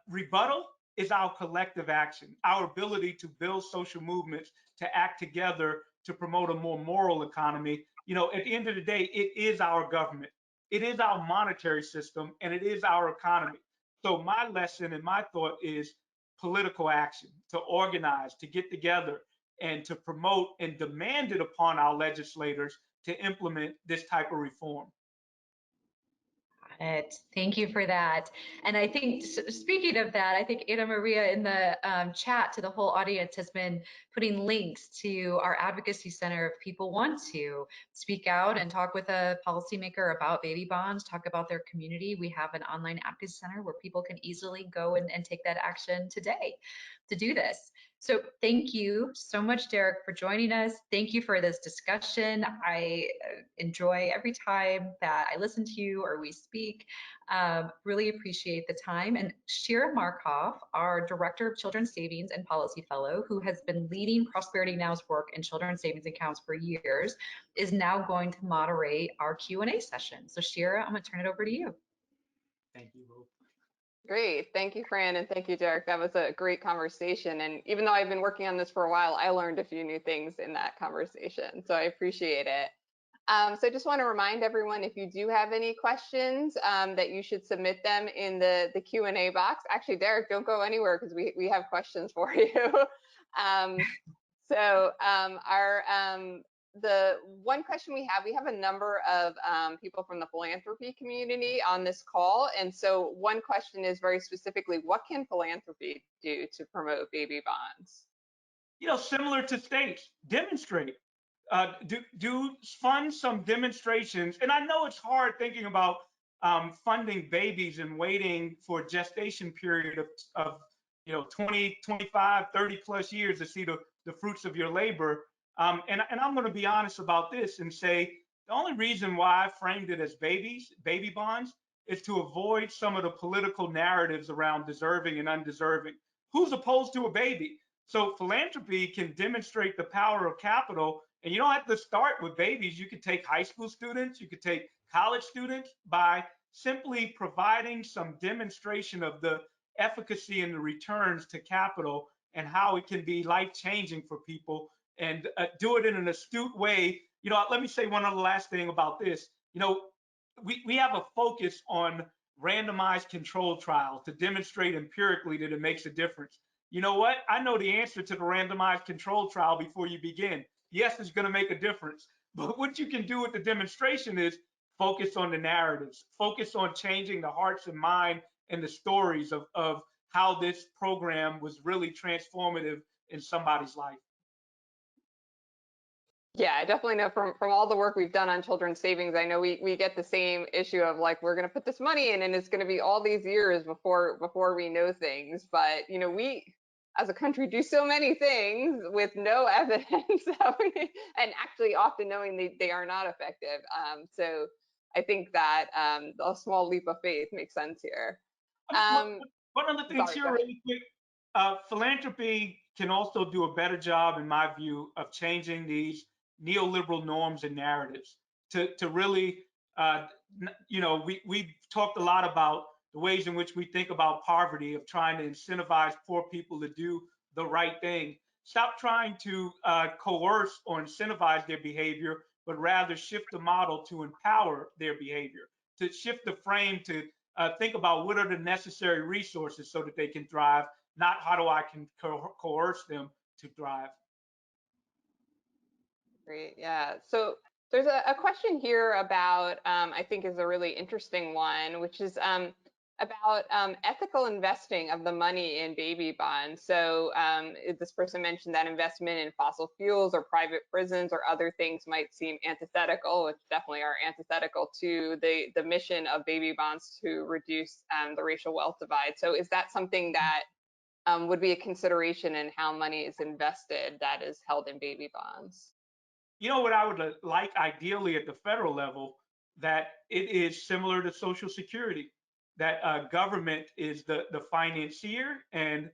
rebuttal is? Our collective action, our ability to build social movements, to act together to promote a more moral economy. At the end of the day, it is our government, it is our monetary system, and it is our economy. So my lesson and my thought is political action, to organize, to get together, and to promote and demand it upon our legislators to implement this type of reform. Got it. Thank you for that. And I think, speaking of that, I think Anna Maria in the chat to the whole audience has been putting links to our advocacy center if people want to speak out and talk with a policymaker about baby bonds, talk about their community. We have an online advocacy center where people can easily go and take that action today to do this. So thank you so much, Derek, for joining us. Thank you for this discussion. I enjoy every time that I listen to you or we speak. Really appreciate the time. And Shira Markov, our Director of Children's Savings and Policy Fellow, who has been leading Prosperity Now's work in children's savings accounts for years, is now going to moderate our Q&A session. So Shira, I'm going to turn it over to you. Thank you, Hope. Great. Thank you, Fran, and thank you, Derek. That was a great conversation. And even though I've been working on this for a while, I learned a few new things in that conversation. So I appreciate it. So I just want to remind everyone, if you do have any questions, that you should submit them in the Q&A box. Actually, Derek, don't go anywhere because we have questions for you. The one question we have a number of people from the philanthropy community on this call. And so one question is very specifically, what can philanthropy do to promote baby bonds? Similar to states, demonstrate. Do fund some demonstrations. And I know it's hard thinking about funding babies and waiting for a gestation period of 20, 25, 30 plus years to see the fruits of your labor. And I'm going to be honest about this and say the only reason why I framed it as baby bonds, is to avoid some of the political narratives around deserving and undeserving. Who's opposed to a baby? So philanthropy can demonstrate the power of capital, and you don't have to start with babies. You could take high school students, you could take college students, by simply providing some demonstration of the efficacy and the returns to capital and how it can be life-changing for people, and do it in an astute way. Let me say one other last thing about this. We have a focus on randomized control trials to demonstrate empirically that it makes a difference. You know what? I know the answer to the randomized control trial before you begin. Yes, it's going to make a difference. But what you can do with the demonstration is focus on the narratives, focus on changing the hearts and mind and the stories of how this program was really transformative in somebody's life. Yeah, I definitely know from all the work we've done on children's savings, I know we get the same issue of like, we're going to put this money in and it's going to be all these years before we know things. But, we as a country do so many things with no evidence and actually often knowing they are not effective. So I think that a small leap of faith makes sense here. One other thing here, really quick. Philanthropy can also do a better job, in my view, of changing these neoliberal norms and narratives to really, we've talked a lot about the ways in which we think about poverty, of trying to incentivize poor people to do the right thing. Stop trying to coerce or incentivize their behavior, but rather shift the model to empower their behavior, to shift the frame to think about what are the necessary resources so that they can thrive, not how do I can coerce them to thrive. Great, yeah. So there's a question here about, I think is a really interesting one, which is about ethical investing of the money in baby bonds. So this person mentioned that investment in fossil fuels or private prisons or other things might seem antithetical, which definitely are antithetical to the mission of baby bonds to reduce the racial wealth divide. So is that something that would be a consideration in how money is invested that is held in baby bonds? You know what I would like ideally at the federal level, that it is similar to Social Security, that government is the financier and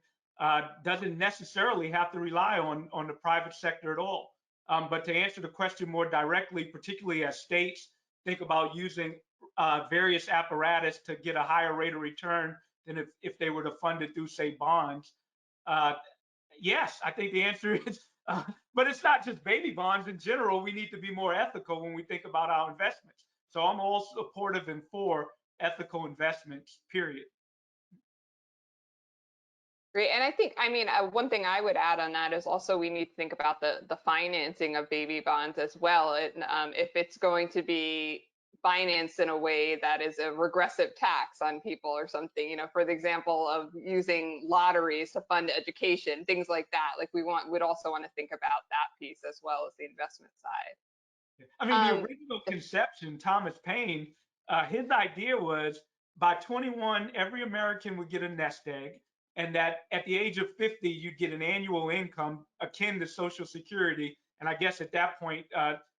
doesn't necessarily have to rely on the private sector at all. But to answer the question more directly, particularly as states think about using various apparatus to get a higher rate of return than if they were to fund it through, say, bonds, uh, yes, I think the answer is, but it's not just baby bonds. In general, we need to be more ethical when we think about our investments. So I'm all supportive and for ethical investments, period. Great. And I think, I mean, one thing I would add on that is also we need to think about the financing of baby bonds as well. If it's going to be financed in a way that is a regressive tax on people or something, for the example of using lotteries to fund education, things like that. Like would also want to think about that piece as well as the investment side. I mean, the original conception, Thomas Paine, his idea was by 21, every American would get a nest egg, and that at the age of 50, you'd get an annual income akin to Social Security. And I guess at that point,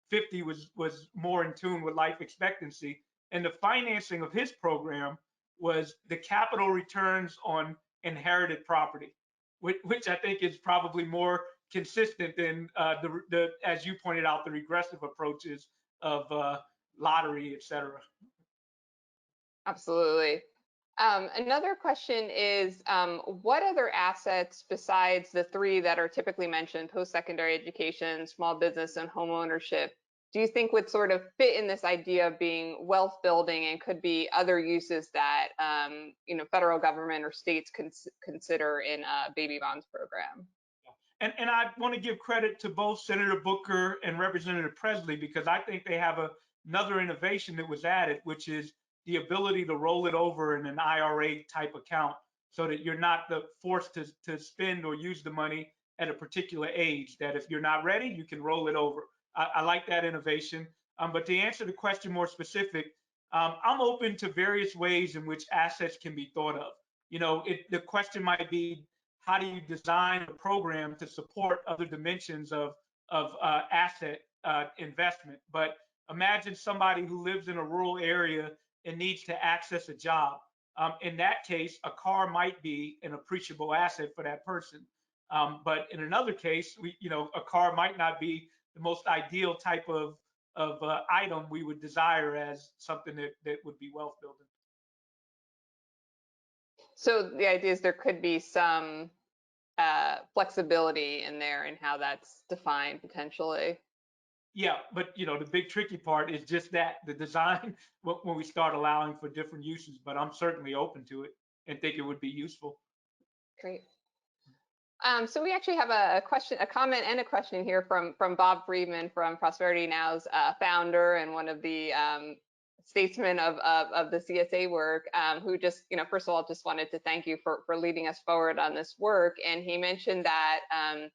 50 was more in tune with life expectancy. And the financing of his program was the capital returns on inherited property, which I think is probably more consistent than the as you pointed out, the regressive approaches of lottery, et cetera. Absolutely. Another question is, what other assets besides the three that are typically mentioned, post-secondary education, small business, and home ownership, do you think would sort of fit in this idea of being wealth building and could be other uses that, federal government or states consider in a baby bonds program? And I want to give credit to both Senator Booker and Representative Presley, because I think they have another innovation that was added, which is the ability to roll it over in an IRA type account so that you're not forced to spend or use the money at a particular age, that if you're not ready, you can roll it over. I like that innovation. But to answer the question more specific, I'm open to various ways in which assets can be thought of. The question might be, how do you design a program to support other dimensions of asset investment? But imagine somebody who lives in a rural area and needs to access a job. In that case, a car might be an appreciable asset for that person. But in another case, a car might not be the most ideal type of item we would desire as something that would be wealth building. So the idea is there could be some flexibility in there and how that's defined potentially. Yeah, but the big tricky part is just that the design when we start allowing for different uses. But I'm certainly open to it and think it would be useful. Great. So we actually have a question, a comment, and a question here from Bob Friedman from Prosperity Now's founder and one of the statesmen of the CSA work, who just, first of all, just wanted to thank you for leading us forward on this work. And he mentioned that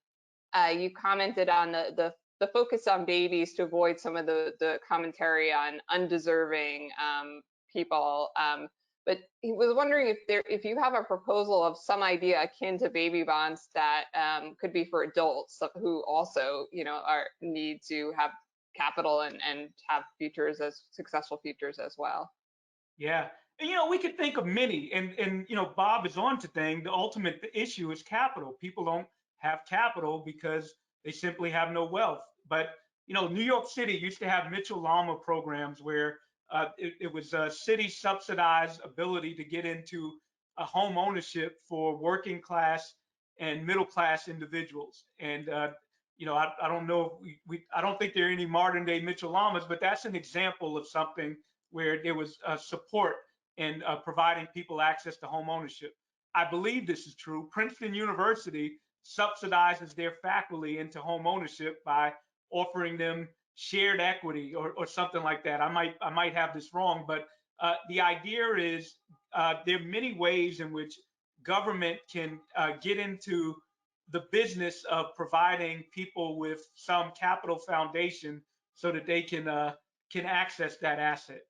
you commented on the focus on babies to avoid some of the commentary on undeserving people. But he was wondering if you have a proposal of some idea akin to baby bonds that could be for adults who also, need to have capital and have successful futures as well. Yeah. And, we could think of many, and Bob is on to thing. The ultimate issue is capital. People don't have capital because they simply have no wealth. But New York City used to have Mitchell-Lama programs where it was a city subsidized ability to get into a home ownership for working class and middle class individuals. And I don't know if I don't think there are any modern day Mitchell-Lamas, but that's an example of something where there was support in providing people access to home ownership. I believe this is true. Princeton University subsidizes their faculty into home ownership by offering them shared equity or something like that. I might have this wrong, but the idea is there are many ways in which government can get into the business of providing people with some capital foundation so that they can access that asset.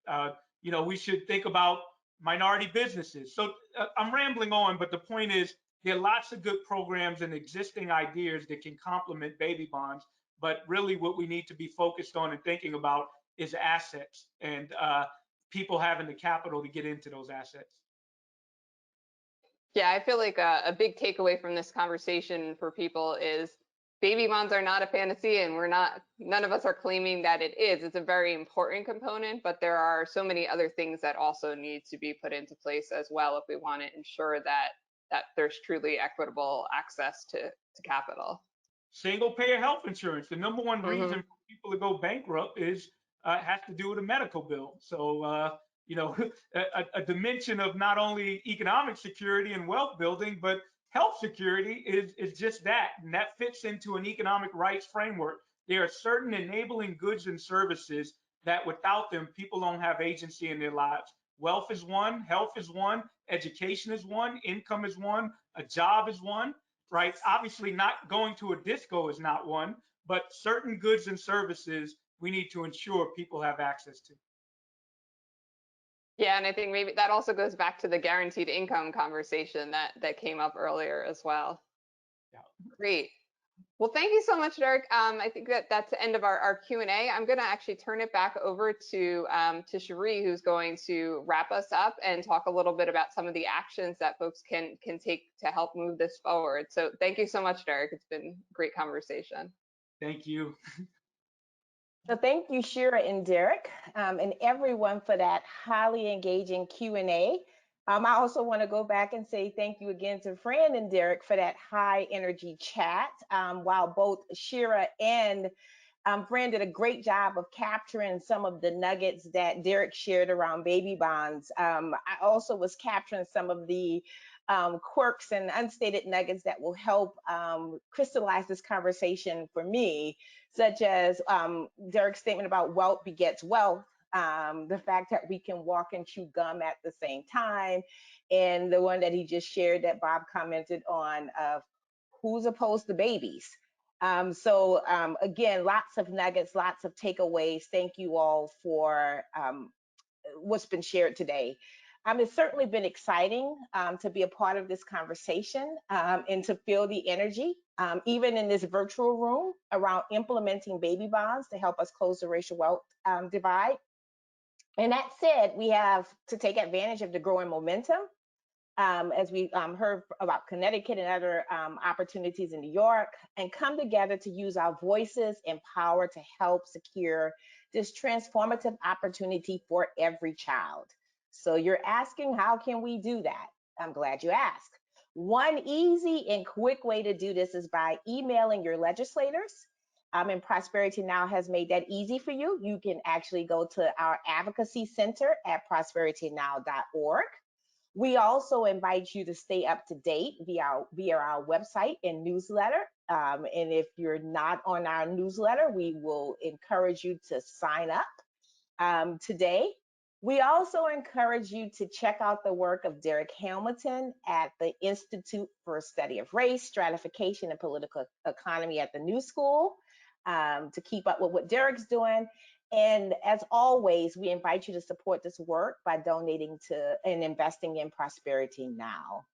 We should think about minority businesses. So I'm rambling on, but the point is, There are lots of good programs and existing ideas that can complement baby bonds, but really what we need to be focused on and thinking about is assets and people having the capital to get into those assets. Yeah, I feel like a big takeaway from this conversation for people is baby bonds are not a fantasy, and none of us are claiming that it is. It's a very important component, but there are so many other things that also need to be put into place as well if we want to ensure that there's truly equitable access to capital. Single payer health insurance. The number one Mm-hmm. reason for people to go bankrupt is has to do with a medical bill. So you know, a dimension of not only economic security and wealth building, but health security is just that, and that fits into an economic rights framework. There are certain enabling goods and services that without them, people don't have agency in their lives. Wealth is one, health is one, education is one, income is one, a job is one, right? Obviously, not going to a disco is not one, but certain goods and services we need to ensure people have access to. Yeah, and I think maybe that also goes back to the guaranteed income conversation that came up earlier as well. Yeah. Great. Well, thank you so much, Derek. I think that's the end of our Q&A. I'm going to actually turn it back over to Cherie, who's going to wrap us up and talk a little bit about some of the actions that folks can take to help move this forward. So thank you so much, Derek. It's been a great conversation. Thank you. So thank you, Shira and Derek, and everyone for that highly engaging Q&A. I also want to go back and say thank you again to Fran and Derek for that high energy chat. While both Shira and Fran did a great job of capturing some of the nuggets that Derek shared around baby bonds. I also was capturing some of the quirks and unstated nuggets that will help crystallize this conversation for me, such as Derek's statement about wealth begets wealth, the fact that we can walk and chew gum at the same time, and the one that he just shared that Bob commented on of who's opposed to babies. So again, lots of nuggets, lots of takeaways. Thank you all for what's been shared today. It's certainly been exciting to be a part of this conversation and to feel the energy, even in this virtual room, around implementing baby bonds to help us close the racial wealth divide. And that said, we have to take advantage of the growing momentum. As we heard about Connecticut and other opportunities in New York, and come together to use our voices and power to help secure this transformative opportunity for every child. So you're asking, how can we do that? I'm glad you asked. One easy and quick way to do this is by emailing your legislators. And Prosperity Now has made that easy for you. You can actually go to our advocacy center at prosperitynow.org. We also invite you to stay up to date via our website and newsletter. And if you're not on our newsletter, we will encourage you to sign up today. We also encourage you to check out the work of Derek Hamilton at the Institute for Study of Race, Stratification, and Political Economy at the New School to keep up with what Derek's doing. And as always, we invite you to support this work by donating to and investing in Prosperity Now.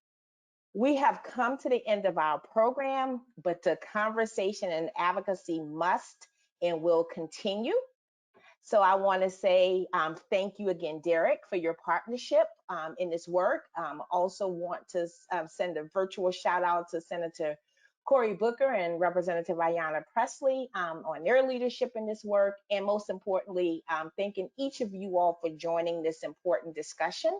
We have come to the end of our program, but the conversation and advocacy must and will continue. So I want to say thank you again, Derek, for your partnership in this work. Also want to send a virtual shout out to Senator Cory Booker and Representative Ayanna Pressley on their leadership in this work. And most importantly, thanking each of you all for joining this important discussion.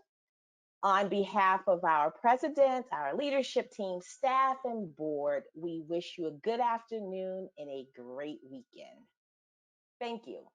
On behalf of our president, our leadership team, staff, and board, we wish you a good afternoon and a great weekend. Thank you.